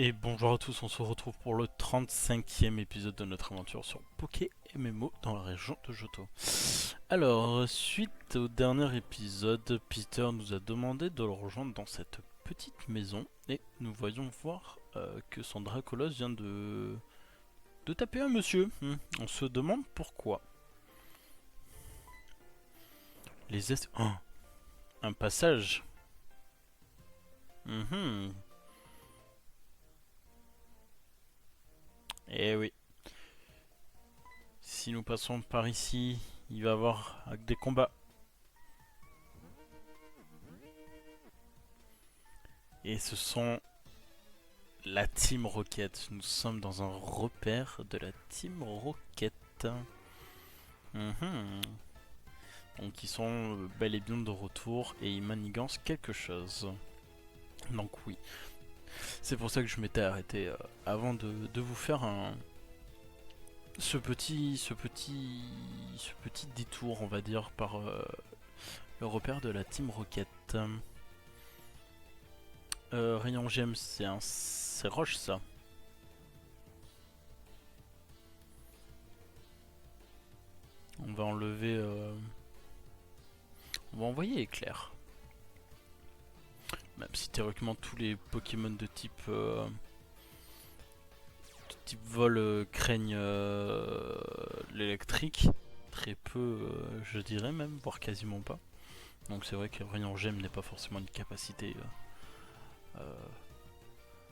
Et bonjour à tous, on se retrouve pour le 35e épisode de notre aventure sur Poké MMO dans la région de Johto. Alors, suite au dernier épisode, Peter nous a demandé de le rejoindre dans cette petite maison et nous voyons voir que son Dracolos vient de taper un monsieur. On se demande pourquoi. Oh, un passage. Mhm. Eh oui. Si nous passons par ici, il va y avoir des combats. Et ce sont la Team Rocket. Nous sommes dans un repère de la Team Rocket. Mhm. Donc ils sont bel et bien de retour et ils manigancent quelque chose. Donc oui, c'est pour ça que je m'étais arrêté avant de vous faire ce petit détour, on va dire, par le repère de la Team Rocket. Rayon Gemme, c'est Roche ça. On va enlever. On va envoyer Éclair. Même si théoriquement tous les Pokémon de type vol craignent l'électrique. Très peu, je dirais même, voire quasiment pas. Donc c'est vrai que Rayon Gemme n'est pas forcément une capacité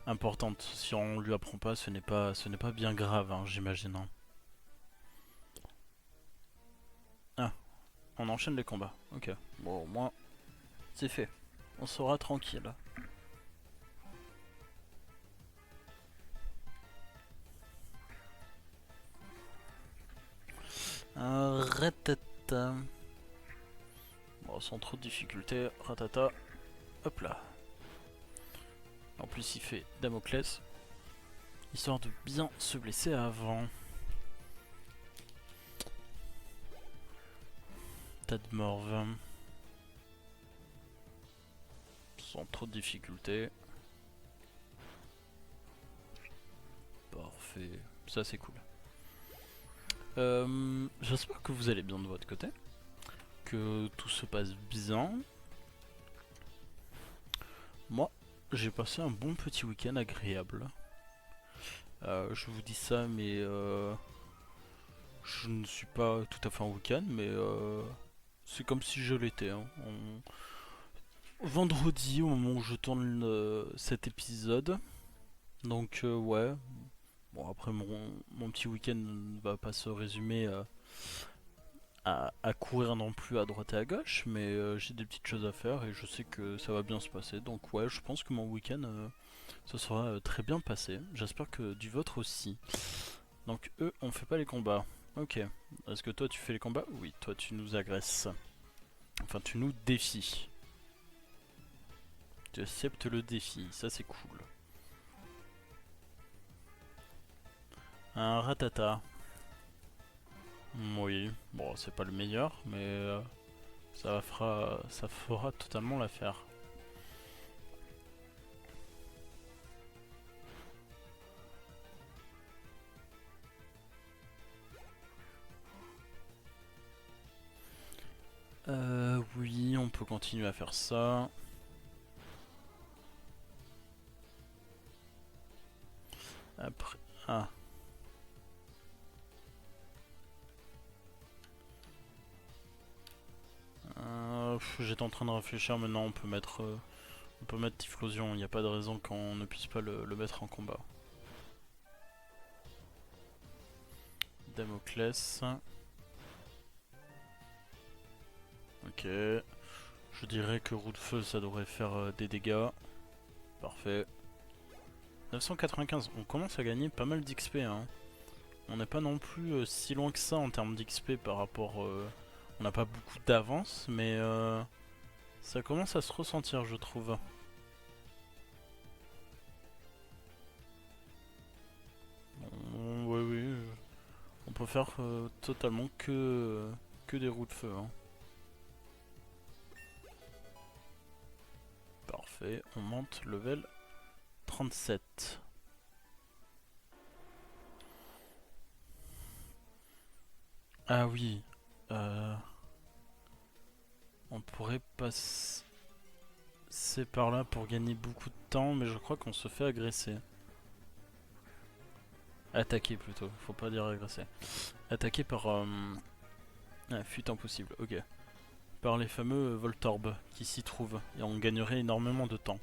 importante. Si on lui apprend pas, ce n'est pas bien grave, hein, j'imagine. Hein. Ah, on enchaîne les combats. Ok. Bon, au moins, c'est fait. On sera tranquille. Ratata. Bon, sans trop de difficultés. Ratata. Hop là. En plus, il fait Damoclès. Histoire de bien se blesser avant. Tas de morve. Sans trop de difficultés. Parfait. Ça, c'est cool. J'espère que vous allez bien de votre côté. Que tout se passe bien. Moi, j'ai passé un bon petit week-end agréable. Je vous dis ça, mais je ne suis pas tout à fait en week-end, mais c'est comme si je l'étais. Hein. Vendredi, au moment où je tourne cet épisode. Donc, ouais. Bon, après, mon petit week-end ne va pas se résumer à courir non plus à droite et à gauche, mais j'ai des petites choses à faire et je sais que ça va bien se passer. Donc, ouais, je pense que mon week-end ça sera très bien passé. J'espère que du vôtre aussi. Donc, eux, on fait pas les combats. Ok. Est-ce que toi, tu fais les combats? Oui, toi, tu nous agresses. Enfin, tu nous défies. Tu acceptes le défi, ça c'est cool. Un ratata. Oui, bon, c'est pas le meilleur, mais ça fera totalement l'affaire. Oui, on peut continuer à faire ça. Après, ah, j'étais en train de réfléchir, mais non, on peut mettre Typhlosion. Il n'y a pas de raison qu'on ne puisse pas le mettre en combat. Damoclès. Ok. Je dirais que roue de feu, ça devrait faire des dégâts. Parfait. 995, on commence à gagner pas mal d'XP. Hein. On n'est pas non plus si loin que ça en termes d'XP par rapport. On n'a pas beaucoup d'avance, mais ça commence à se ressentir, je trouve. Oui, oui. On peut faire totalement que des roues de feu. Hein. Parfait, on monte level 37. Ah oui. Euh, on pourrait passer par là pour gagner beaucoup de temps, mais je crois qu'on se fait agresser. Attaquer plutôt, faut pas dire agresser. Attaquer par... Ah, fuite impossible, ok. Par les fameux Voltorbes qui s'y trouvent, et on gagnerait énormément de temps.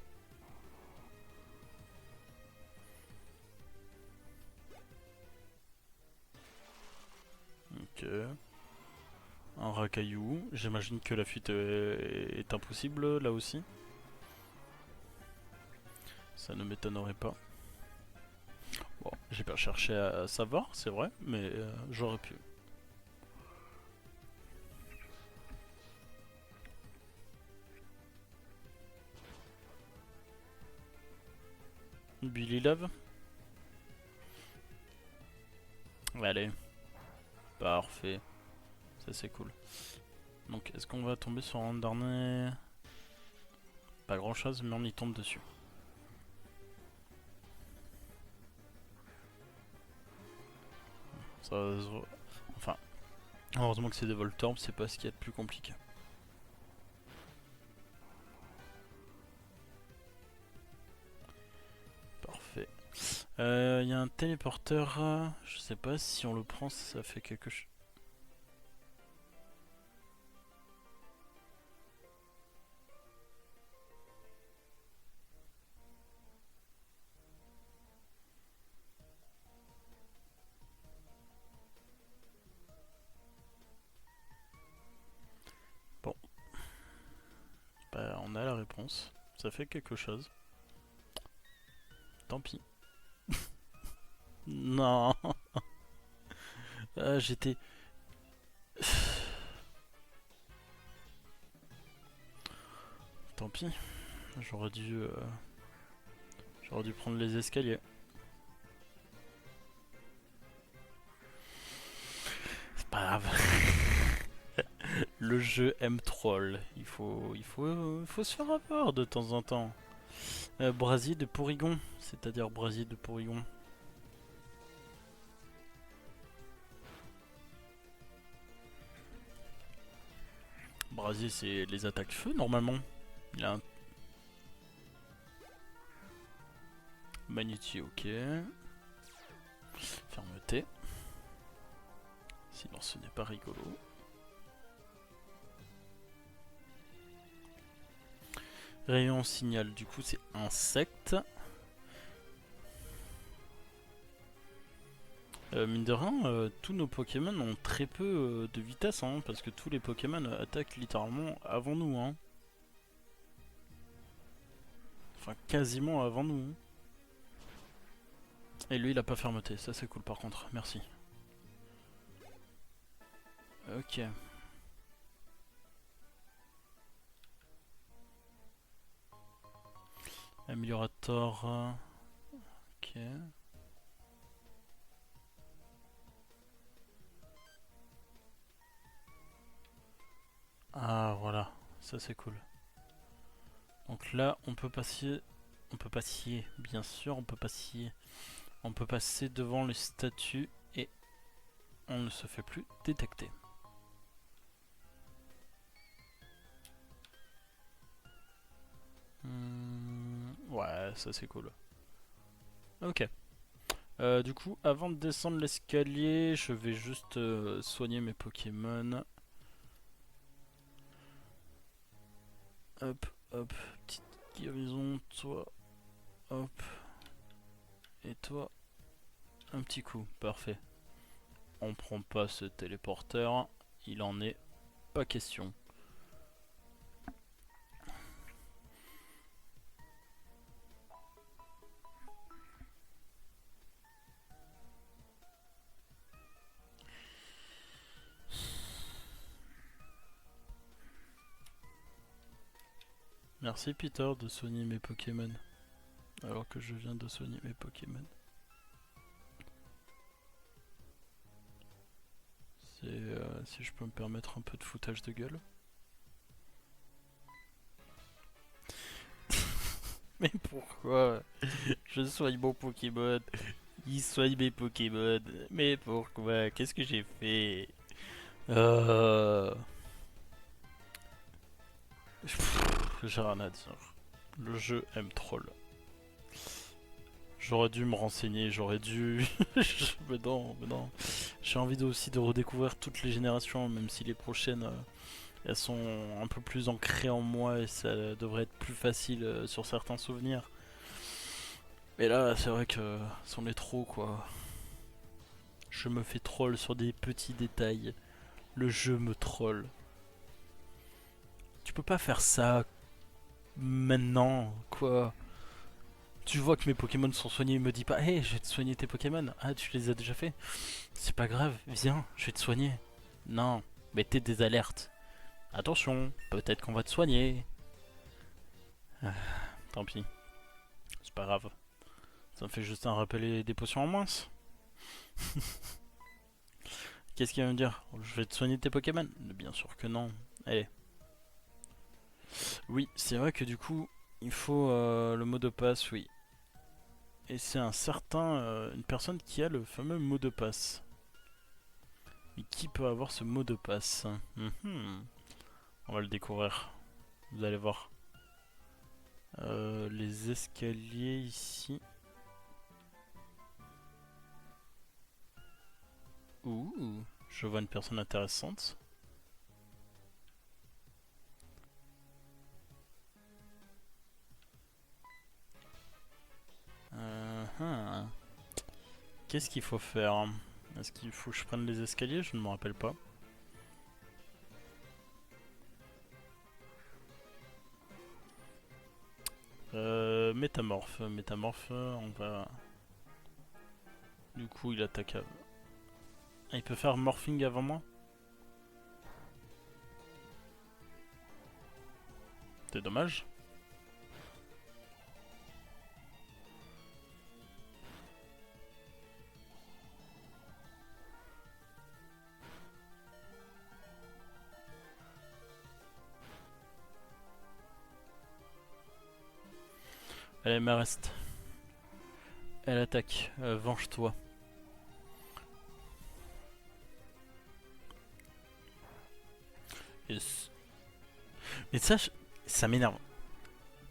Ok. Un racaillou. J'imagine que la fuite est impossible là aussi. Ça ne m'étonnerait pas. Bon, j'ai pas cherché à savoir, c'est vrai, mais j'aurais pu. Billy Love. Allez, parfait. Ça c'est cool. Donc est-ce qu'on va tomber sur un dernier... Pas grand chose, mais on y tombe dessus. Ça, enfin, heureusement que c'est des Voltorbs, c'est pas ce qu'il y a de plus compliqué. Parfait. Il y a un téléporteur, je sais pas si on le prend, ça fait quelque chose. Bon, bah, on a la réponse. Ça fait quelque chose. Tant pis. Non. J'étais... Tant pis. J'aurais dû... J'aurais dû prendre les escaliers. C'est pas grave. Le jeu aime troll. Il faut se faire avoir de temps en temps. Brasier de Porygon. C'est-à-dire brasier de Porygon. Brasier, c'est les attaques feu normalement. Il a un Magnéti, ok. Fermeté. Sinon ce n'est pas rigolo. Rayon signal, du coup c'est insecte. Mine de rien, tous nos Pokémon ont très peu de vitesse, hein, parce que tous les Pokémon attaquent littéralement avant nous. Hein. Enfin, quasiment avant nous. Hein. Et lui, il a pas fermeté, ça c'est cool par contre, merci. Ok. Améliorator. Ok. Ah voilà, ça c'est cool. Donc là, on peut passer... On peut passer, bien sûr, on peut passer... On peut passer devant les statues et on ne se fait plus détecter. Ouais, ça c'est cool. Ok. Du coup, avant de descendre l'escalier, je vais juste soigner mes Pokémon. Hop, hop, petite guérison, toi, hop, et toi, un petit coup, parfait. On prend pas ce téléporteur, il en est pas question. Merci Peter de soigner mes Pokémon, alors que je viens de soigner mes Pokémon. C'est si je peux me permettre un peu de foutage de gueule. Mais pourquoi je soigne mon Pokémon? Il soigne mes Pokémon. Mais pourquoi? Qu'est-ce que j'ai fait? Euh... J'ai rien à dire. Le jeu aime troll. J'aurais dû me renseigner, j'aurais dû... mais non, mais non. J'ai envie aussi de redécouvrir toutes les générations, même si les prochaines, elles sont un peu plus ancrées en moi et ça devrait être plus facile sur certains souvenirs. Mais là, c'est vrai que c'en est trop, quoi. Je me fais troll sur des petits détails. Le jeu me troll. Tu peux pas faire ça maintenant, quoi. Tu vois que mes Pokémon sont soignés, il me dit pas, hey, je vais te soigner tes Pokémon. Ah, tu les as déjà fait. C'est pas grave, viens, je vais te soigner. Non, mettez des alertes. Attention, peut-être qu'on va te soigner. Ah, tant pis, c'est pas grave. Ça me fait juste un rappel des potions en moins. Qu'est-ce qu'il va me dire? Je vais te soigner tes Pokémon? Bien sûr que non. Allez. Oui, c'est vrai que du coup, il faut le mot de passe, oui. Et c'est un certain, une personne qui a le fameux mot de passe. Mais qui peut avoir ce mot de passe? On va le découvrir. Vous allez voir. Les escaliers ici. Ouh, je vois une personne intéressante. Hum. Qu'est-ce qu'il faut faire? Est-ce qu'il faut que je prenne les escaliers? Je ne me rappelle pas. Métamorphe. Métamorphe, on va... Du coup, il attaque... Ah, il peut faire morphing avant moi? C'est dommage. Allez, me reste. Elle attaque. Venge-toi. Yes. Mais ça m'énerve.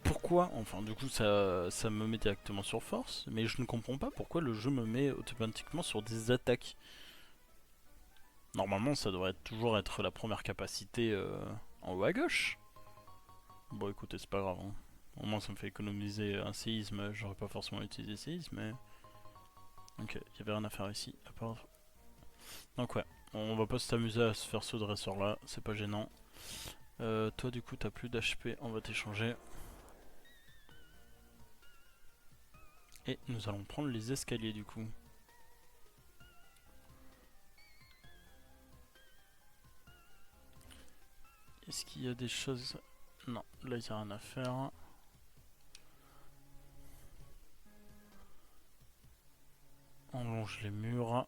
Pourquoi? Enfin, du coup, ça me met directement sur force, mais je ne comprends pas pourquoi le jeu me met automatiquement sur des attaques. Normalement, ça devrait toujours être la première capacité en haut à gauche. Bon, écoutez, c'est pas grave. Hein. Au moins, ça me fait économiser un séisme. J'aurais pas forcément utilisé séisme, mais. Ok, il y avait rien à faire ici. À part... Donc, ouais, on va pas s'amuser à se faire ce dresseur là, c'est pas gênant. Toi, du coup, t'as plus d'HP, on va t'échanger. Et nous allons prendre les escaliers du coup. Est-ce qu'il y a des choses... Non, là il n'y a rien à faire. On longe les murs.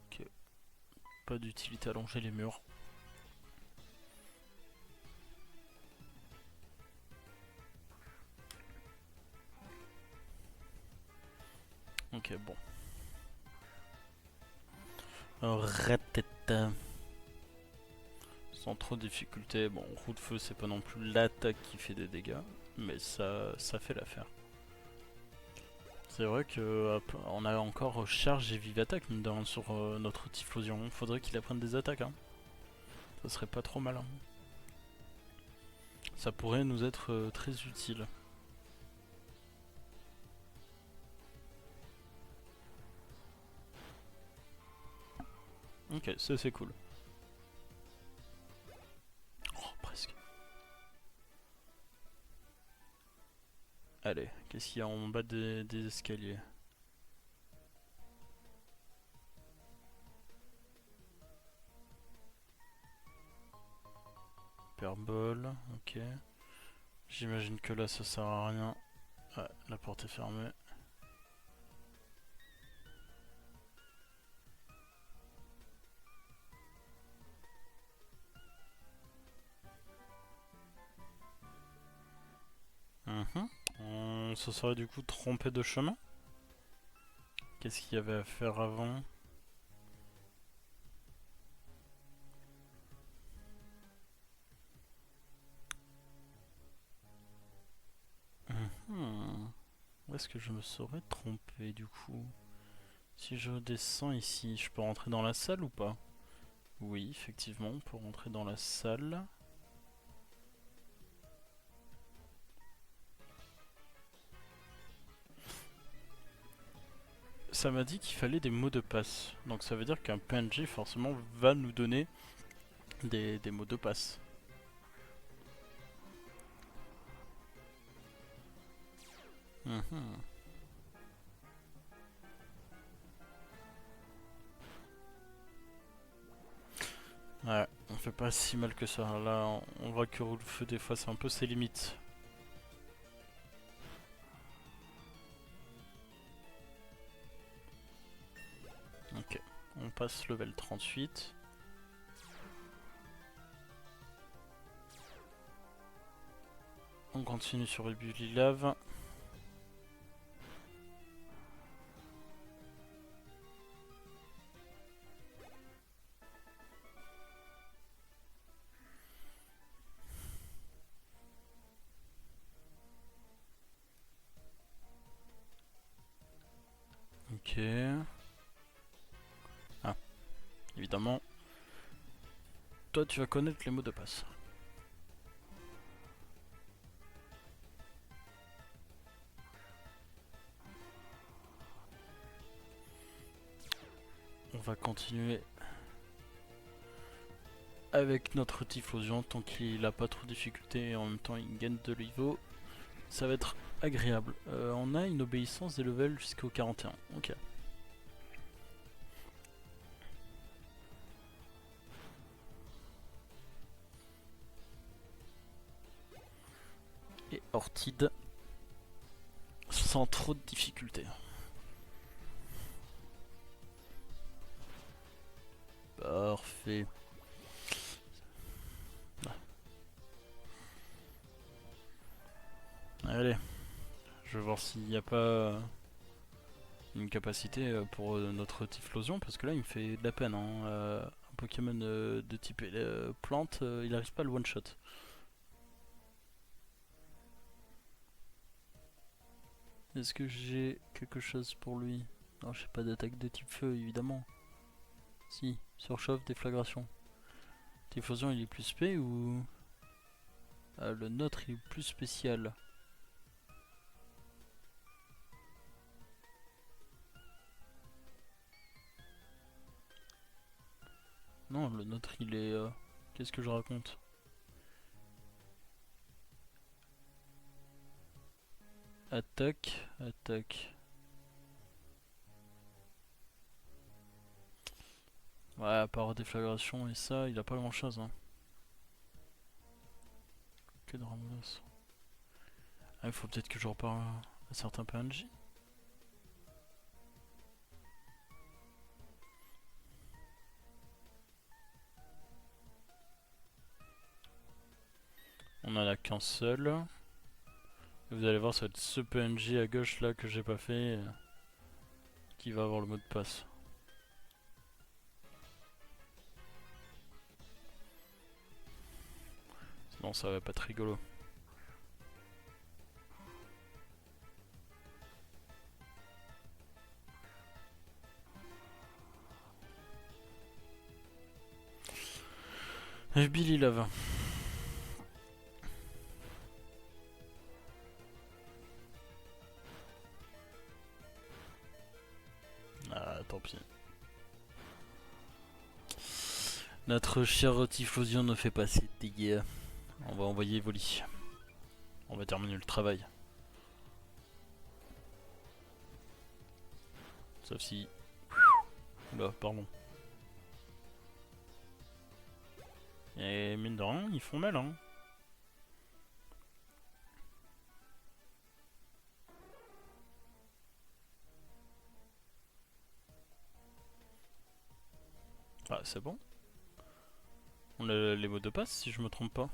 Ok, pas d'utilité à longer les murs. Ok, bon. Ratette. Sans trop de difficulté. Bon, roue de feu, c'est pas non plus l'attaque qui fait des dégâts, mais ça fait l'affaire. C'est vrai que on a encore charge et vive attaque mine de rien, sur notre Typhlosion. Faudrait qu'il apprenne des attaques. Hein. Ça serait pas trop mal. Hein. Ça pourrait nous être très utile. Ok, ça c'est cool. Oh, presque. Allez, qu'est-ce qu'il y a en bas des escaliers? Hyperbole, ok. J'imagine que là ça sert à rien. Ouais, la porte est fermée. On se serait du coup trompé de chemin. Qu'est-ce qu'il y avait à faire avant? Où est-ce que je me serais trompé du coup? Si je descends ici, je peux rentrer dans la salle ou pas? Oui, effectivement, on peut rentrer dans la salle. Ça m'a dit qu'il fallait des mots de passe. Donc ça veut dire qu'un PNJ forcément va nous donner des mots de passe. Mhm. Ouais, on fait pas si mal que ça. Là, on voit que le feu des fois c'est un peu ses limites. Ok, on passe level 38. On continue sur Ebulilave. Ok. Ah, évidemment. Toi, tu vas connaître les mots de passe. On va continuer avec notre Typhlosion tant qu'il a pas trop de difficultés et en même temps il gagne de niveau. Ça va être agréable. On a une obéissance des levels jusqu'au 41. Ok. Et Ortide sans trop de difficultés. Parfait. Allez, je vais voir s'il n'y a pas une capacité pour notre Typhlosion parce que là il me fait de la peine. Hein. Un Pokémon de type plante, il n'arrive pas à le one shot. Est-ce que j'ai quelque chose pour lui? Non, j'ai pas d'attaque de type feu évidemment. Si, surchauffe, déflagration. Typhlosion il est plus spé ou... Ah, le nôtre il est plus spécial. Non, le nôtre il est... Qu'est-ce que je raconte? Attaque, attaque. Ouais, à part déflagration et ça, il a pas grand chose. Hein. Que de ramasse. Ah, il faut peut-être que je reparle à certains PNJ. On en a qu'un seul. Et vous allez voir, ça va être ce PNJ à gauche là que j'ai pas fait qui va avoir le mot de passe. Sinon, ça va pas être rigolo. Billy Lave. Ah, tant pis. Notre cher Typhlosion ne fait pas ses dégâts. On va envoyer Voli. On va terminer le travail. Sauf si... Oula, pardon. Et mine de rien, ils font mal, hein. Ah, c'est bon. On a les mots de passe, si je me trompe pas.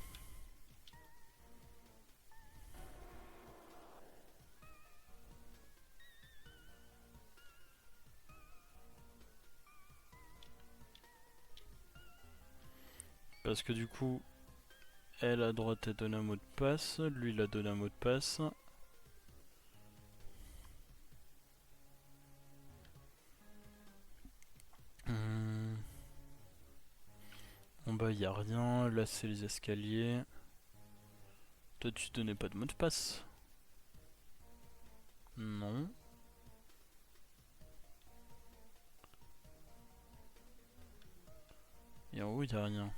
Parce que du coup, elle à droite a donné un mot de passe, lui il a donné un mot de passe. là-bas, y a rien. Là, c'est les escaliers. Toi, tu donnais pas de mot de passe? Non. Et en haut, y a rien.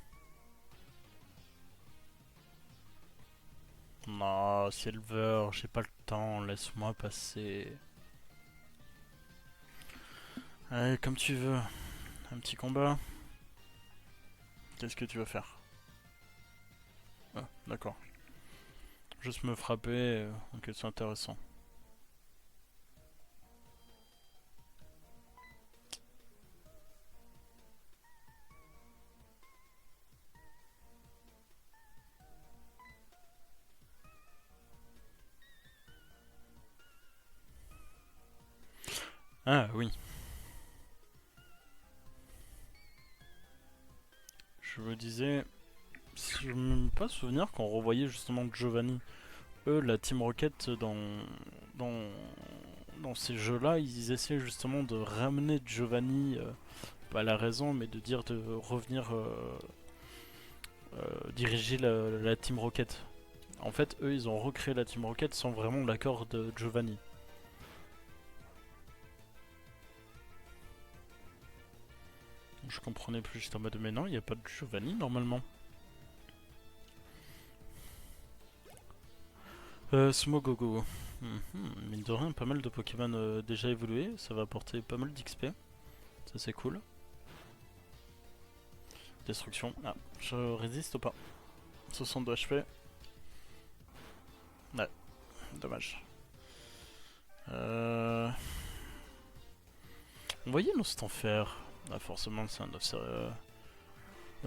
Non, Silver, j'ai pas le temps, laisse-moi passer. Allez, comme tu veux. Un petit combat. Qu'est-ce que tu vas faire? Ah, d'accord. Juste me frapper, ok, c'est intéressant. Ah oui. Je me disais, si je me pas souvenir qu'on revoyait justement Giovanni. Eux, la Team Rocket dans, dans ces jeux-là, ils essaient justement de ramener Giovanni, pas à la raison, mais de dire de revenir diriger la Team Rocket. En fait, eux, ils ont recréé la Team Rocket sans vraiment l'accord de Giovanni. Je comprenais plus, j'étais en mode mais non, il n'y a pas de Giovanni normalement. Smogogo. Mine de rien, pas mal de Pokémon déjà évolués, ça va apporter pas mal d'XP. Ça c'est cool. Destruction. Ah, je résiste ou pas? 62 HP. Ouais, dommage. On voyait nos en faire. Ah, forcément, c'est un 9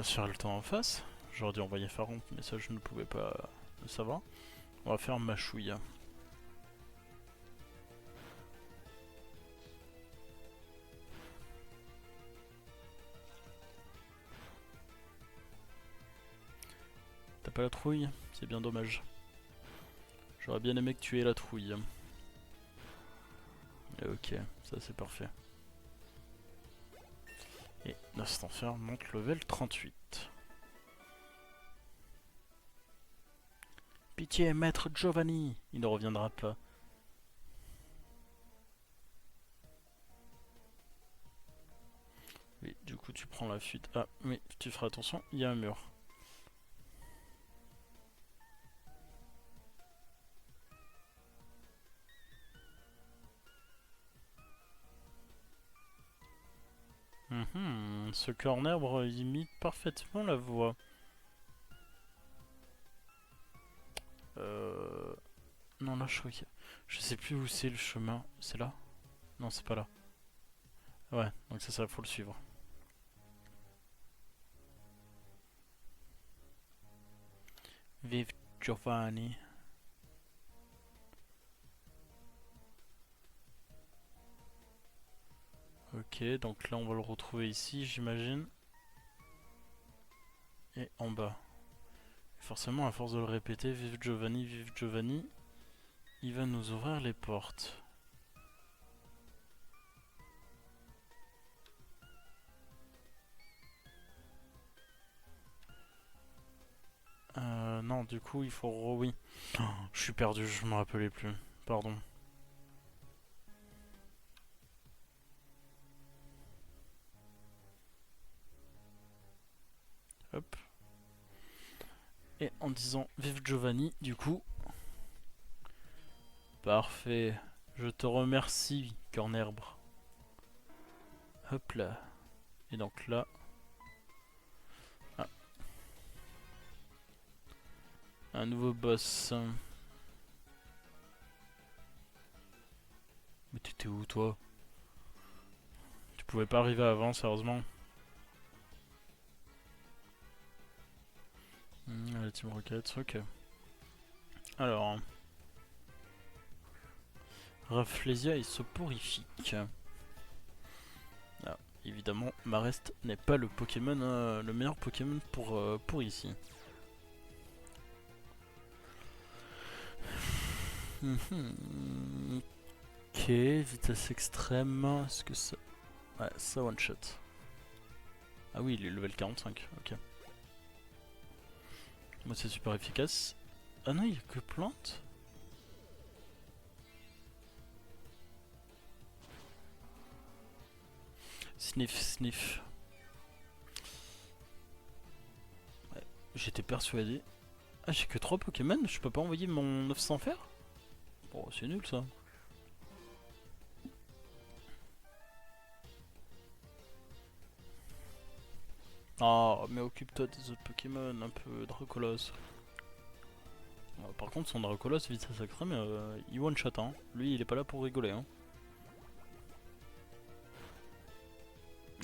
faire le temps en face. J'aurais dû envoyer Pharaon, mais ça je ne pouvais pas le savoir. On va faire Machouille. T'as pas la trouille? C'est bien dommage. J'aurais bien aimé que tu aies la trouille. Ok, ça c'est parfait. Et l'instant fer monte level 38. Pitié, maître Giovanni! Il ne reviendra pas. Oui, du coup tu prends la fuite. Ah oui, tu feras attention, il y a un mur. Ce cornerbre imite parfaitement la voix. Non, là je sais plus où c'est le chemin. C'est là? Non, c'est pas là. Ouais, donc c'est ça, faut le suivre. Vive Giovanni. Ok, donc là on va le retrouver ici, j'imagine. Et en bas. Forcément, à force de le répéter, vive Giovanni, il va nous ouvrir les portes. Non, du coup, il faut... oui. Oh, je suis perdu, je me rappelais plus. Pardon. Hop. Et en disant vive Giovanni, du coup... Parfait. Je te remercie, Cornerbre. Hop là. Et donc là... Ah. Un nouveau boss. Mais t'étais où, toi? Tu pouvais pas arriver avant, sérieusement? La Team Rocket, ok. Alors... Rafflesia est soporifique. Ah, évidemment, Marest n'est pas le Pokémon, le meilleur Pokémon pour ici. Ok, vitesse extrême. Est-ce que ça... Ouais, ça one shot. Ah oui, il est level 45, ok. Moi c'est super efficace. Ah non, il n'y a que plante. Sniff, sniff. Ouais, j'étais persuadé. Ah, j'ai que 3 Pokémon, je peux pas envoyer mon 900 fer. Oh, c'est nul ça. Ah, mais occupe-toi des autres Pokémon, un peu Dracolos. Par contre, son Dracolos, vite ça sacré, mais il one-shot, hein. Lui, il est pas là pour rigoler, hein.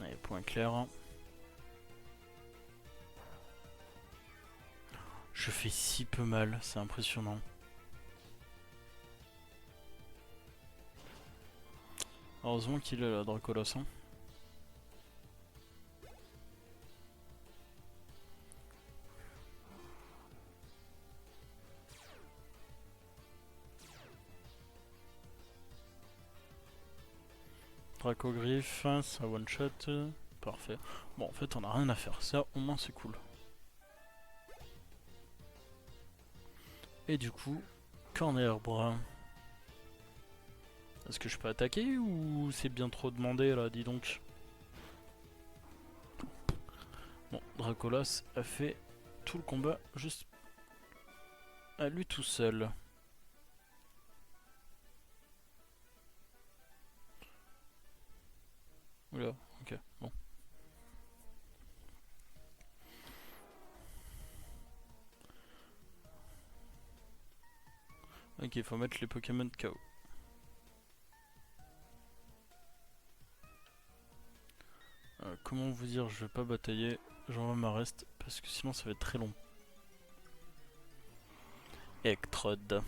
Allez, point clair. Je fais si peu mal, c'est impressionnant. Heureusement qu'il est là, Dracolos, hein. Dracogriffe, ça one shot. Parfait. Bon, en fait, on a rien à faire. Ça, au moins, c'est cool. Et du coup, Cornerbre. Est-ce que je peux attaquer ou c'est bien trop demandé là, dis donc? Bon, Dracolos a fait tout le combat juste à lui tout seul. Oula, ok, bon. Ok, faut mettre les Pokémon KO. Comment vous dire, je vais pas batailler, j'envoie ma reste parce que sinon ça va être très long. Ectrode.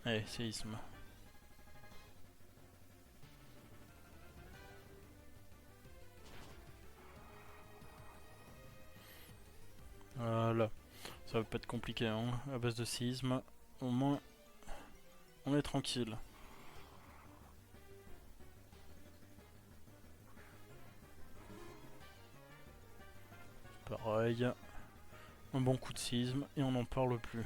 Allez, séisme. Voilà. Ça va pas être compliqué, hein. À base de séisme, au moins, on est tranquille. Pareil. Un bon coup de séisme et on n'en parle plus.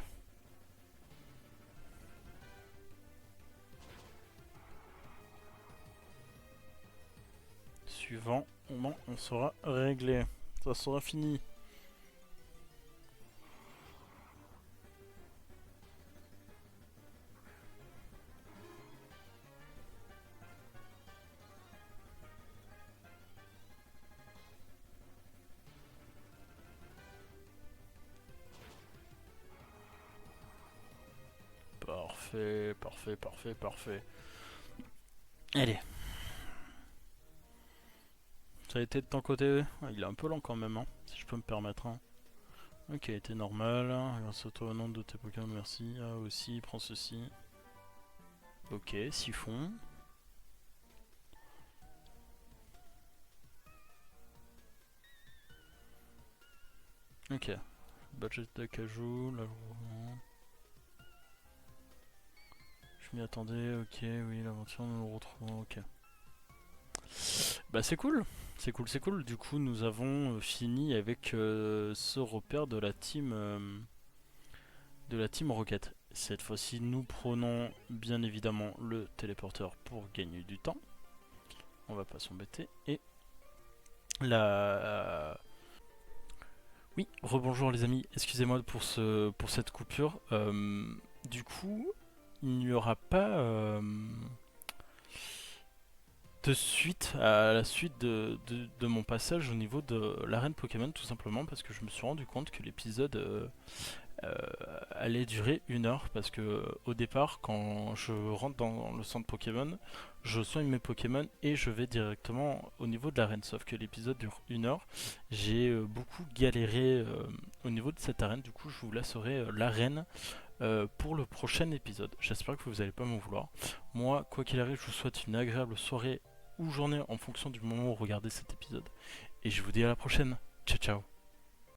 Suivant, au moins on sera réglé. Ça sera fini. Parfait, parfait, parfait, parfait. Allez. Ça a été de ton côté? Il est un peu lent quand même, hein, si je peux me permettre. Hein. Ok, t'es normal. Grâce à toi au nom de tes Pokémon, merci. Ah aussi, prends ceci. Ok, siphon. Ok. Budget d'acajou, là. Je m'y attendais, ok, oui, l'aventure, nous le retrouvons, ok. Bah c'est cool, c'est cool, c'est cool. Du coup, nous avons fini avec ce repère de la team Rocket. Cette fois-ci, nous prenons bien évidemment le téléporteur pour gagner du temps. On va pas s'embêter. Et la... Oui, rebonjour les amis, excusez-moi pour cette coupure. Du coup, il n'y aura pas de suite à la suite de mon passage au niveau de l'arène Pokémon, tout simplement parce que je me suis rendu compte que l'épisode allait durer 1 heure, parce que au départ, quand je rentre dans le centre Pokémon, je soigne mes Pokémon et je vais directement au niveau de l'arène, sauf que l'épisode dure 1 heure. J'ai beaucoup galéré au niveau de cette arène, du coup je vous laisserai l'arène pour le prochain épisode. J'espère que vous n'allez pas m'en vouloir. Moi, quoi qu'il arrive, je vous souhaite une agréable soirée ou journée en fonction du moment où vous regardez cet épisode. Et je vous dis à la prochaine. Ciao ciao.